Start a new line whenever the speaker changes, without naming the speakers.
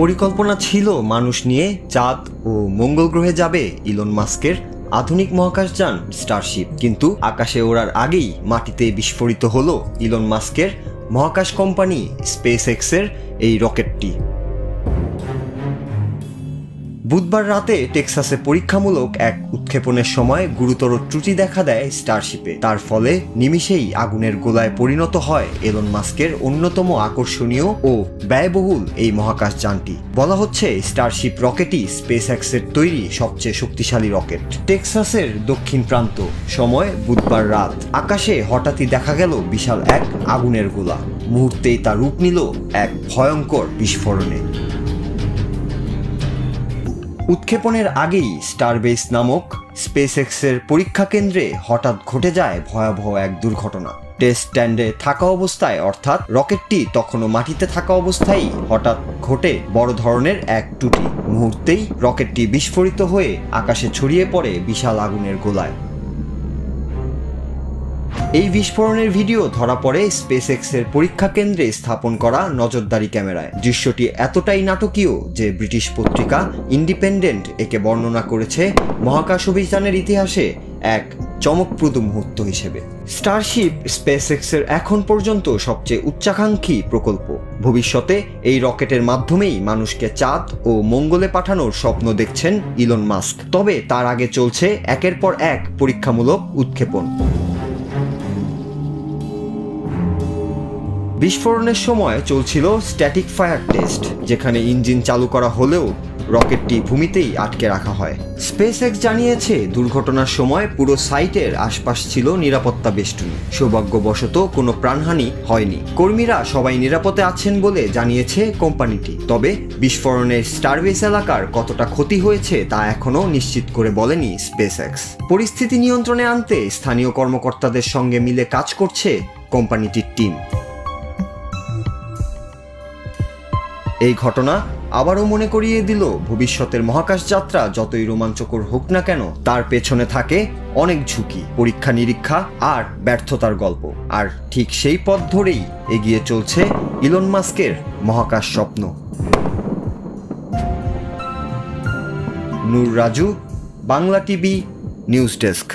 পরিকল্পনা ছিল মানুষ নিয়ে চাঁদ ও মঙ্গল গ্রহে যাবে ইলন মাস্কের আধুনিক মহাকাশযান স্টারশিপ, কিন্তু আকাশে ওড়ার আগেই মাটিতে বিস্ফোরিত হলো ইলন মাস্কের মহাকাশ কোম্পানি স্পেস এক্সের এই রকেটটি। বুধবার রাতে টেক্সাসে পরীক্ষামূলক এক উৎক্ষেপণের সময় গুরুতর ত্রুটি দেখা দেয় স্টারশিপে। তার ফলে নিমিষেই আগুনের গোলায় পরিণত হয় ইলন মাস্কের অন্যতম আকর্ষণীয় ও ব্যয়বহুল এই মহাকাশযানটি। বলা হচ্ছে স্টারশিপ রকেটই স্পেস এক্সের তৈরি সবচেয়ে শক্তিশালী রকেট। টেক্সাসের দক্ষিণ প্রান্ত, সময় বুধবার রাত। আকাশে হঠাৎই দেখা গেল বিশাল এক আগুনের গোলা। মুহূর্তেই তা রূপ নিল এক ভয়ঙ্কর বিস্ফোরণে। উৎক্ষেপণের আগেই স্টারবেস নামক স্পেস এক্সের পরীক্ষা কেন্দ্রে হঠাৎ ঘটে যায় ভয়াবহ এক দুর্ঘটনা। টেস্ট স্ট্যান্ডে থাকা অবস্থায়, অর্থাৎ রকেটটি তখনও মাটিতে থাকা অবস্থায় হঠাৎ ঘটে বড় ধরনের এক ত্রুটি। মুহূর্তেই রকেটটি বিস্ফোরিত হয়ে আকাশে ছড়িয়ে পড়ে বিশাল আগুনের গোলায়। এই বিস্ফোরণের ভিডিও ধরা পড়ে স্পেস এক্সের পরীক্ষা কেন্দ্রে স্থাপন করা নজরদারি ক্যামেরায়। দৃশ্যটি এতটাই নাটকীয় যে ব্রিটিশ পত্রিকা ইন্ডিপেন্ডেন্ট একে বর্ণনা করেছে মহাকাশ অভিযানের ইতিহাসে এক চমকপ্রদ মুহূর্ত হিসেবে। স্টারশিপ স্পেস এক্সের এখন পর্যন্ত সবচেয়ে উচ্চাকাঙ্ক্ষী প্রকল্প। ভবিষ্যতে এই রকেটের মাধ্যমেই মানুষকে চাঁদ ও মঙ্গলে পাঠানোর স্বপ্ন দেখছেন ইলন মাস্ক। তবে তার আগে চলছে একের পর এক পরীক্ষামূলক উৎক্ষেপণ। বিস্ফোরণের সময় চলছিল স্ট্যাটিক ফায়ার টেস্ট, যেখানে ইঞ্জিন চালু করা হলেও রকেটটি ভূমিতেই আটকে রাখা হয়। স্পেস এক্স জানিয়েছে দুর্ঘটনার সময় পুরো সাইটের আশপাশ ছিল নিরাপত্তা বেষ্টনী। সৌভাগ্যবশত কোনো প্রাণহানি হয়নি। কর্মীরা সবাই নিরাপদে আছেন বলে জানিয়েছে কোম্পানিটি। তবে বিস্ফোরণের স্টারবেস এলাকার কতটা ক্ষতি হয়েছে তা এখনও নিশ্চিত করে বলেনি স্পেস এক্স। পরিস্থিতি নিয়ন্ত্রণে আনতে স্থানীয় কর্মকর্তাদের সঙ্গে মিলে কাজ করছে কোম্পানিটির টিম। এই ঘটনা আবারও মনে করিয়ে দিল, ভবিষ্যতের মহাকাশ যাত্রা যতই রোমাঞ্চকর হোক না কেন, তার পেছনে থাকে অনেক ঝুঁকি, পরীক্ষা নিরীক্ষা আর ব্যর্থতার গল্প। আর ঠিক সেই পথ ধরেই এগিয়ে চলছে ইলন মাস্কের মহাকাশ স্বপ্ন। Noor Raju, Bangla TV news desk.